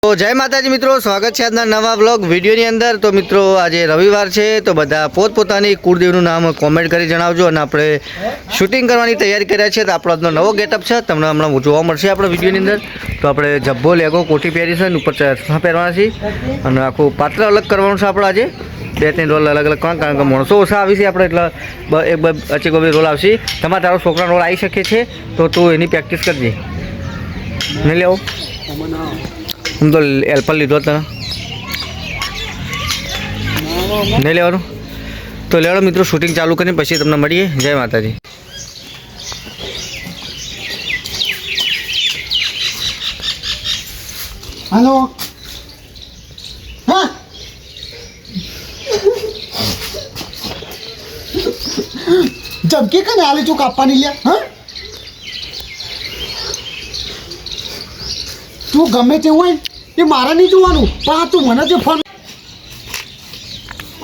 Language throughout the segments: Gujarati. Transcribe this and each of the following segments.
તો જય માતાજી મિત્રો, સ્વાગત છે આજના નવા બ્લોગ વિડીયોની અંદર। તો મિત્રો આજે રવિવાર છે, તો બધા પોતપોતાની કુળદેવનું નામ કોમેન્ટ કરી જણાવજો। અને આપણે શૂટિંગ કરવાની તૈયારી કર્યા છે, તો આપણો આજનો નવો ગેટઅપ છે, તમને હમણાં જોવા મળશે આપણા વિડીયોની અંદર। તો આપણે જબ્બો લેગો કોટી પહેરી છે, ઉપર ચશ્મા પહેરવાના છે, અને આખું પાત્ર અલગ કરવાનું છે આપણે આજે। 2-3 રોલ અલગ અલગ કારણ કે માણસો ઓછા આવી છે આપણે, એટલે એક બે રોલ આવશે। તમારે તારો છોકરાનો રોલ આવી શકે છે, તો તું એની પ્રેક્ટિસ કરજે। નહીં લેવો હું તો હેલ્પર લીધો તને નહીં લેવાનું, તો લેવાનો મિત્રો શૂટિંગ ચાલુ કરીને પછી તમને મળીએ। જય માતાજી। हेलो हाँ जबकि कने आले चूक आपा नहीं लिया हाँ तू गमे ते હોય એ મારા નહીં જોવાનું, પણ તું મને જે ફોન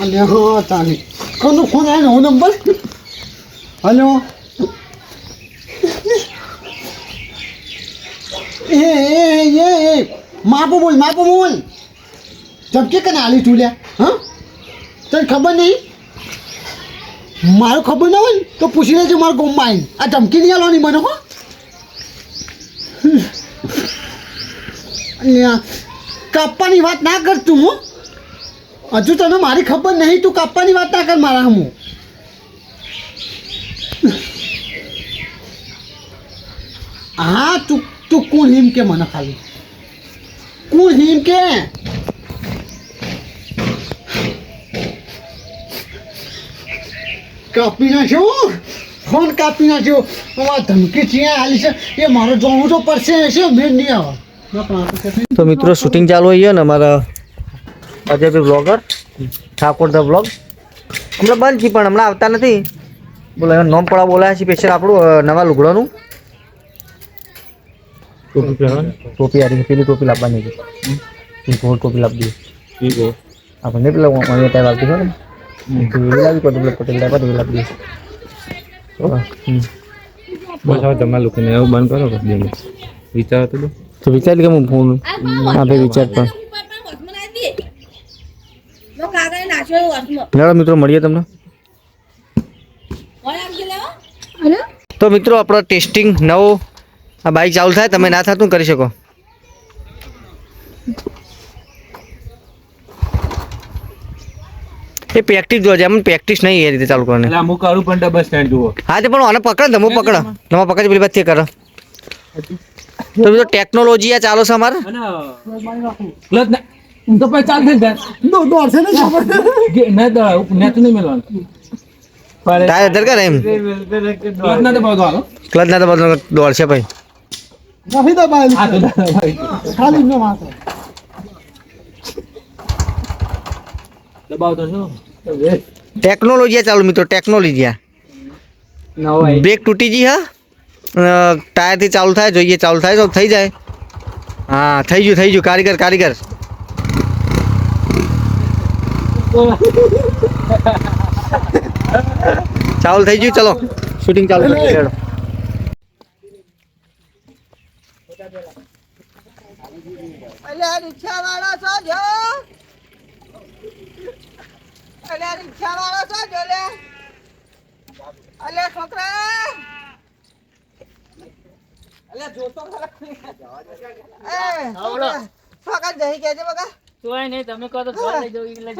અને હા તાલી કોનો ફોન આવ્યો નો નંબર। हेलो એ માપો બોલ જબકે કને આલી તું લ્યા હા તને ખબર નહીં, મારું ખબર ના હોય ને તો પૂછી લેજો મારા ગોમમાં આવીને। આ ધમકી નહીં આલવાની મને હો। કાપવાની વાત ના કર તું, હું હજુ તને મારી ખબર નહીં, તું કાપવાની વાત ના કર મારા હું। હા તું કોણ હિમ કે મને ખાલી કોણ હિમ કે કાપી નાખ્યો ફોન કાપી નાખ્યો। આ ધમકી ત્યાં આલી છે એ મારે જોવું તો પડશે છે, મેં નહીં આવે। તો મિત્રો શૂટિંગ ચાલુ હોય ને અમારા Ajaybhai blogger Thakor the blog હમણાં બંધ છે, પણ હમણાં આવતા નથી। બોલો એનું નામ પડા બોલાયા છે સ્પેશિયલ આપણું નવા લુગડાનું ટોપી આ પેલી ટોપી લાવવાની છે, ગોળ ટોપી લાવી દઈએ આપણે પેલા અહીંયા ટાઈપ આવતી હોય ને લાવી પટેલ ટાઈપ લાવી દઈએ। બસ હવે તમારા લોકોને એવું બંધ કરો વિચાર તો વિચાર કે હું ફોન આપે વિચાર પણ લેવા મિત્રો મળીએ તમને। તો મિત્રો આપણો ટેસ્ટિંગ નવો આ બાઈક ચાલુ થાય, તમે ના થતું કરી શકો। એ પ્રેક્ટિસ જોવા જાય, પ્રેક્ટિસ નહીં એ રીતે ચાલુ કરવાની। અમુક કરું પણ ડબલ સ્ટેન્ડ જુઓ। હા તે પણ આને પકડ, તમે પકડો, તમે પકડ પેલી બાદ કરો। તો બીજો ટેકનોલોજી આ ચાલો છે અમારે તો પછી ચાલ થઈ જાય દોડશે ને ને તો નહીં મેળવાનું તારે દર કરે એમ ક્લચ ના દબાવતો હાલો ક્લચ ના તો દોડશે ભાઈ નથી દબાયેલી ખાલી નો માથે દબાવતો છો ટેકનોલોજી ચાલુ મિત્રો, ટેકનોલોજી બ્રેક તૂટી ગઈ હા, ટાયરથી ચાલુ થાય, જોઈએ ચાલુ થાય તો થઈ જાય। હા થઈ ગયું કારીગર ચાલુ થઈ ગયું। ચલો શૂટિંગ ચાલુ કરીએ।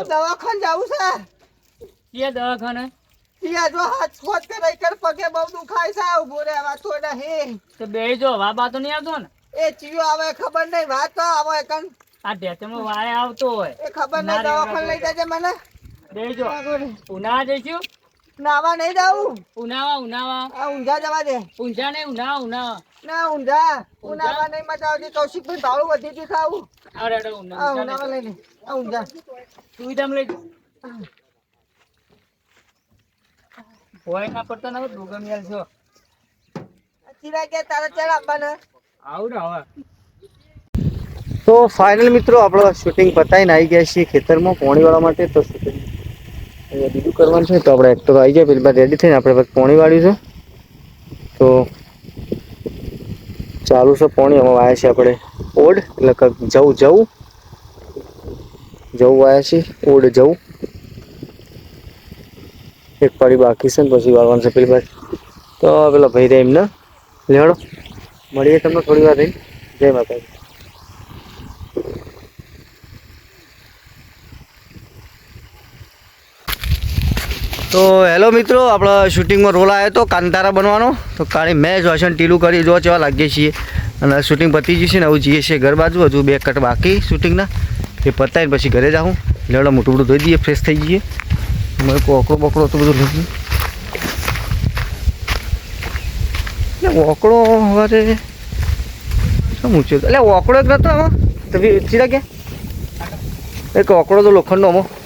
દવાખાને જવું છે, દવાખાને ત્યાં જો હાથ ખોટ કરે પગે બહુ દુખાય છે, ઉભો રહેવા તો નહીં તો બે જો વાબા તો નહીં આવતો ને એ ચિયો આવે ખબર નહીં, વાત તો આવે કન આ ઢેચમાં વાય આવતો હોય એ ખબર નહીં, દવાખાને લઈ જજે મને। બેજો ઉનાવા જઈશું, નાવા નહીં જાવું, ઉનાવા આ ઊંઝા જવા દે। ઊંઝા નહીં ઉનાવા ના ઉનાવા નહીં મજા આવતી, કૌશિકભાઈ ભાડું વધી હતી ખાવું। અરે આ ઉનાવા લઈને આ ઊંઝા તું તમ લઈ હોય ના પડતા ના દોગમ યાર છો ચીરા કે તારા ચાર આપવાના આવડે હવે। તો ફાઇનલ મિત્રો આપણો શૂટિંગ પતાવીને આવી ગયા છીએ ખેતરમાં પોણીવાળા માટે। તો શૂટિંગ બીજું કરવાનું છે, તો આપણે એક તો આવી જાય પેલી બાદ રેડી થઈને આપણે પોણી વાળ્યું છે, તો ચાલુ છે પાણી. અમે આવ્યા છે આપણે ઓડ એટલે જવું જવું આવ્યા છે ઓડ જવું એક પાડી બાકી છે ને પછી વાળવાનું છે પેલી બાજુ તો પેલા ભાઈ રે એમને લેવડો મળીએ તમને થોડી વાર રહીને જય માતાજી તો હેલો મિત્રો આપણા શૂટિંગમાં રોલ આવ્યો હતો કાંતારા બનવાનો તો કાળી મેચ વાસણ ટીલું કરી જો કેવા લાગીએ છીએ અને શૂટિંગ પતી જશે ને આવું જઈએ છીએ ઘર બાજુ હજુ 2 કટ બાકી શૂટિંગના એ પતાવીને પછી ઘરે જાઉં લેવડા મોટું મોટું ધોઈ દઈએ ફ્રેશ થઈ જઈએ મારે ઓકળો બકડો તો બધું લઈ ઓકળો સવારે શું મૂચ્યો એટલે ઓકળો એક નતો આમાં તો સીધા ક્યાં એક ઓકળો તો લોખંડનો આમાં